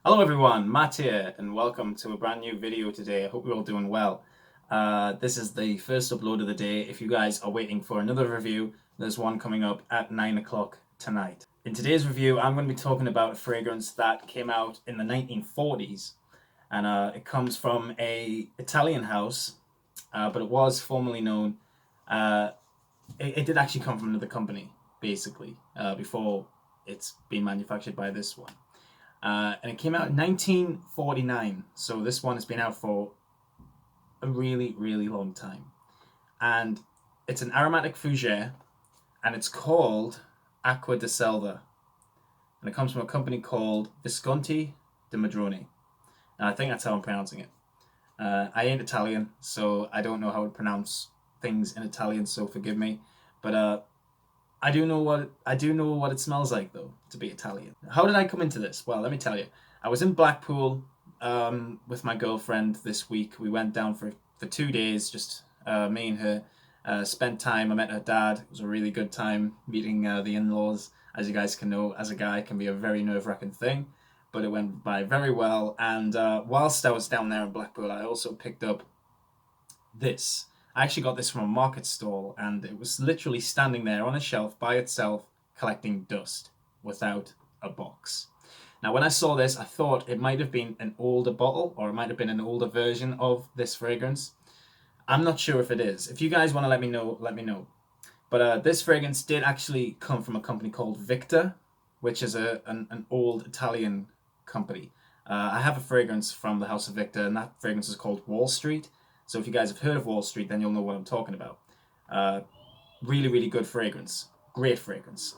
Hello everyone, Matt here, and welcome to a brand new video today. I hope you're all doing well. This is the first upload of the day. If you guys are waiting for another review, there's one coming up at 9 o'clock tonight. In today's review, I'm going to be talking about a fragrance that came out in the 1940s, and it comes from a Italian house, but it was formerly known. Uh, it did actually come from another company, basically, before it's been manufactured by this one. And it came out in 1949. So this one has been out for a really, really long time. And it's an aromatic fougere, and it's called Acqua di Selva. And it comes from a company called Visconti di Modrone. And I think that's how I'm pronouncing it. I ain't Italian, so I don't know how to pronounce things in Italian, so forgive me. But I do know what it smells like though to be Italian. How did I come into this? Well, let me tell you. I was in Blackpool with my girlfriend this week. We went down for 2 days, just me and her. Spent time. I met her dad. It was a really good time meeting the in-laws. As you guys can know, as a guy, it can be a very nerve-wracking thing, but it went by very well. And whilst I was down there in Blackpool, I also picked up this. I actually got this from a market stall, and it was literally standing there on a shelf by itself, collecting dust without a box. Now, when I saw this, I thought it might have been an older bottle, or it might have been an older version of this fragrance. I'm not sure if it is. If you guys want to let me know, let me know. But this fragrance did actually come from a company called Victor, which is an old Italian company. I have a fragrance from the House of Victor, and that fragrance is called Wall Street. So if you guys have heard of Wall Street, then you'll know what I'm talking about. Uh, Really, really good fragrance. Great fragrance.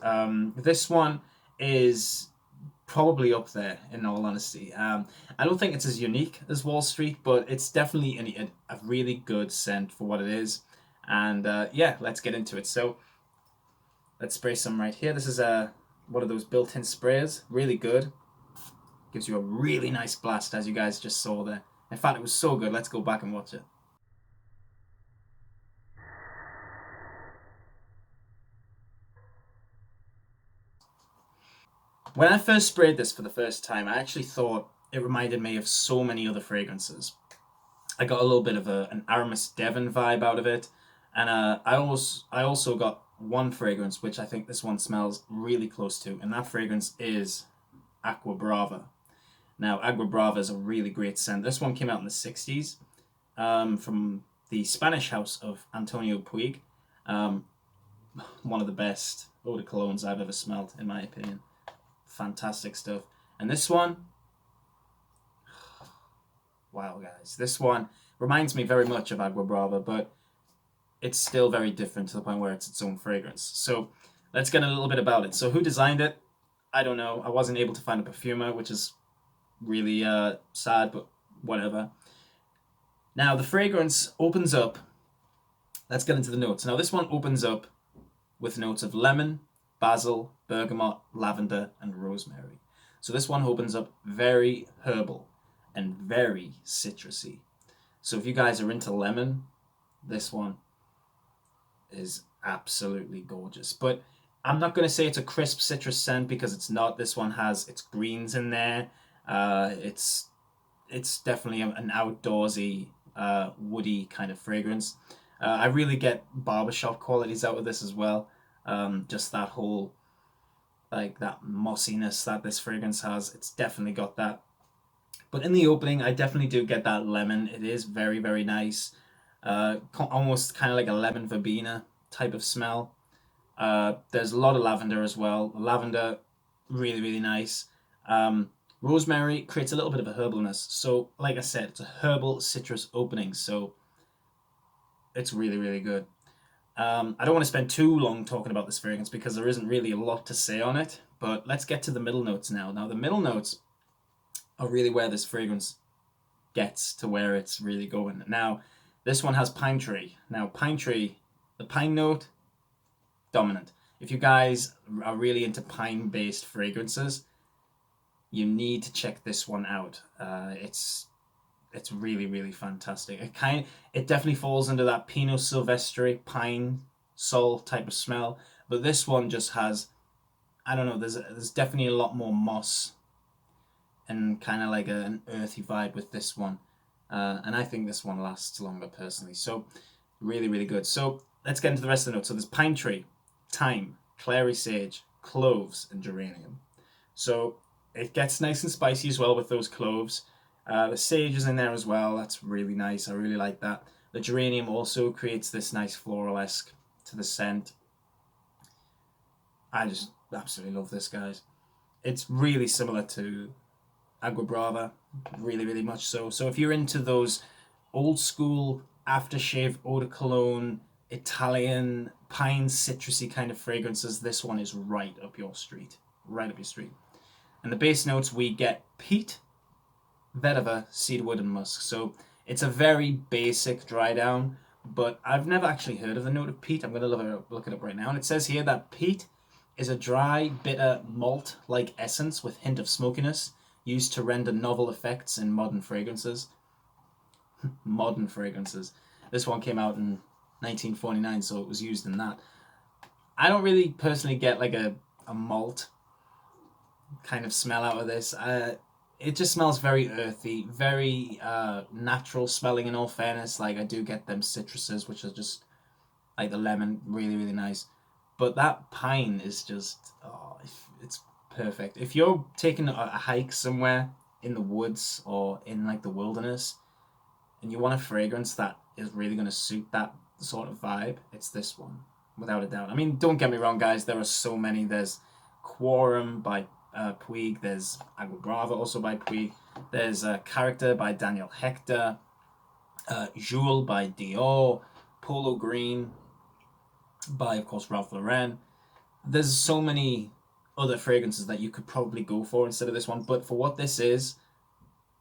This one is probably up there, in all honesty. I don't think it's as unique as Wall Street, but it's definitely a really good scent for what it is. And yeah, let's get into it. So let's spray some right here. This is one of those built-in sprayers. Really good. Gives you a really nice blast, as you guys just saw there. In fact, it was so good. Let's go back and watch it. When I first sprayed this for the first time, I actually thought it reminded me of so many other fragrances. I got a little bit of an Aramis Devon vibe out of it, and I also got one fragrance which I think this one smells really close to, and that fragrance is Aqua Brava. Now, Aqua Brava is a really great scent. This one came out in the 60s from the Spanish house of Antonio Puig. Um, One of the best eau de colognes I've ever smelled, in my opinion. Fantastic stuff. And this one, wow, guys, this one reminds me very much of Agua Brava, but it's still very different to the point where it's its own fragrance. So let's get a little bit about it. So who designed it? I don't know. I wasn't able to find a perfumer, which is really sad, but whatever. Now the fragrance opens up. Let's get into the notes. Now this one opens up with notes of lemon, basil, bergamot, lavender, and rosemary. So this one opens up very herbal and very citrusy. So if you guys are into lemon, this one is absolutely gorgeous. But I'm not going to say it's a crisp citrus scent because it's not. This one has its greens in there. It's definitely an outdoorsy, woody kind of fragrance. I really get barbershop qualities out of this as well. Just that whole like that mossiness that this fragrance has. It's definitely got that. But in the opening, I definitely do get that lemon. It is very, very nice. Almost kind of like a lemon verbena type of smell. There's a lot of lavender as well. Lavender, really, really nice. Rosemary creates a little bit of a herbalness. So, like I said, it's a herbal citrus opening. So, it's really, really good. I don't want to spend too long talking about this fragrance because there isn't really a lot to say on it. But let's get to the middle notes now. Now, the middle notes are really where this fragrance gets to where it's really going. Now, this one has pine tree. Now, pine tree, the pine note, dominant. If you guys are really into pine-based fragrances, you need to check this one out. It's really, really fantastic. It definitely falls under that Pinot Silvestre pine sol type of smell, but this one just has, I don't know, there's definitely a lot more moss and kind of like an earthy vibe with this one. And I think this one lasts longer personally. So really, really good. So let's get into the rest of the notes. So there's pine tree, thyme, clary sage, cloves, and geranium. So it gets nice and spicy as well with those cloves. The sage is in there as well. That's really nice. I really like that. The geranium also creates this nice floral-esque to the scent. I just absolutely love this, guys. It's really similar to Aqua Brava, really, really much so. So if you're into those old school aftershave eau de cologne, Italian pine citrusy kind of fragrances, this one is right up your street. Right up your street. And the base notes, we get peat, vetiver, cedarwood, and musk. So it's a very basic dry down, but I've never actually heard of the note of peat. I'm going to look it up right now. And it says here that peat is a dry, bitter, malt-like essence with hint of smokiness used to render novel effects in modern fragrances. Modern fragrances. This one came out in 1949, so it was used in that. I don't really personally get like a malt kind of smell out of this. It just smells very earthy, very natural smelling in all fairness. Like I do get them citruses, which are just like the lemon, really, really nice. But that pine is just, oh, it's perfect. If you're taking a hike somewhere in the woods or in like the wilderness and you want a fragrance that is really going to suit that sort of vibe, it's this one, without a doubt. I mean, don't get me wrong, guys. There are so many. There's Quorum by Puig. There's Aqua Brava also by Puig. There's Character by Daniel Hector. Jules by Dior. Polo Green by, of course, Ralph Lauren. There's so many other fragrances that you could probably go for instead of this one, but for what this is,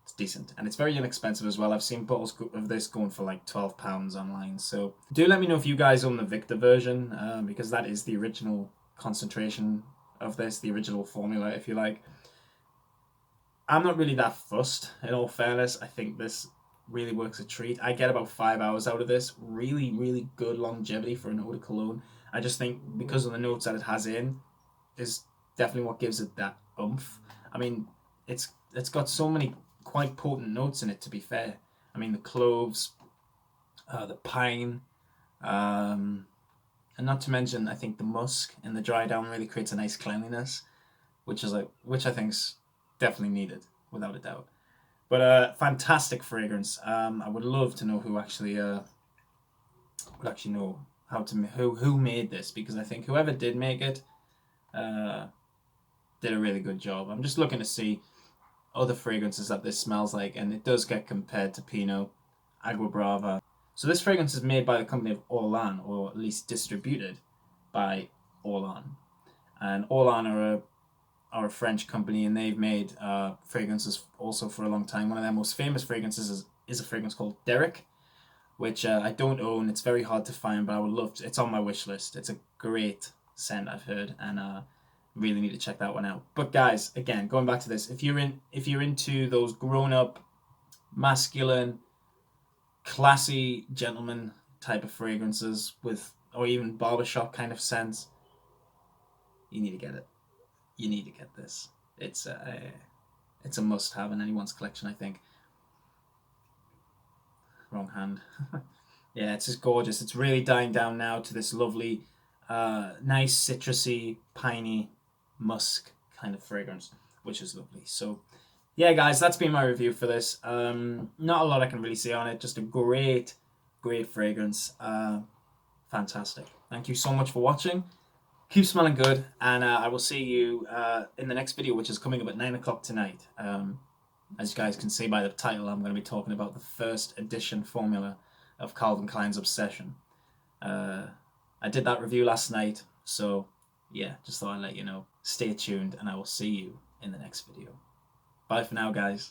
it's decent. And it's very inexpensive as well. I've seen bottles of this going for like £12 online. So do let me know if you guys own the Victor version, because that is the original concentration of this, the original formula, if you like. I'm not really that fussed, in all fairness. I think this really works a treat. I get about 5 hours out of this. Really, really good longevity for an eau de cologne. I just think because of the notes that it has in is definitely what gives it that oomph. I mean, it's got so many quite potent notes in it, to be fair. I mean, the cloves, the pine, and not to mention, I think the musk in the dry down really creates a nice cleanliness, which I think's definitely needed, without a doubt. But fantastic fragrance. I would love to know who actually know who made this, because I think whoever did make it did a really good job. I'm just looking to see other fragrances that this smells like, and it does get compared to Pinot, Aqua Brava. So this fragrance is made by the company of Orlan, or at least distributed by Orlan. And Orlan are a French company, and they've made fragrances also for a long time. One of their most famous fragrances is a fragrance called Derek, which I don't own. It's very hard to find, but I would love to. It's on my wish list. It's a great scent, I've heard, and really need to check that one out. But guys, again, going back to this, if you're into those grown-up, masculine, classy gentleman type of fragrances or even barbershop kind of scents, you need to get it. You need to get this. It's a must-have in anyone's collection, I think. Wrong hand. Yeah, it's just gorgeous. It's really dying down now to this lovely, nice citrusy, piney, musk kind of fragrance, which is lovely. So, yeah, guys, that's been my review for this. Not a lot I can really say on it. Just a great, great fragrance. Fantastic. Thank you so much for watching. Keep smelling good, and I will see you in the next video, which is coming up at 9 o'clock tonight. As you guys can see by the title, I'm going to be talking about the first edition formula of Calvin Klein's Obsession. I did that review last night, so yeah, just thought I'd let you know. Stay tuned, and I will see you in the next video. Bye for now, guys.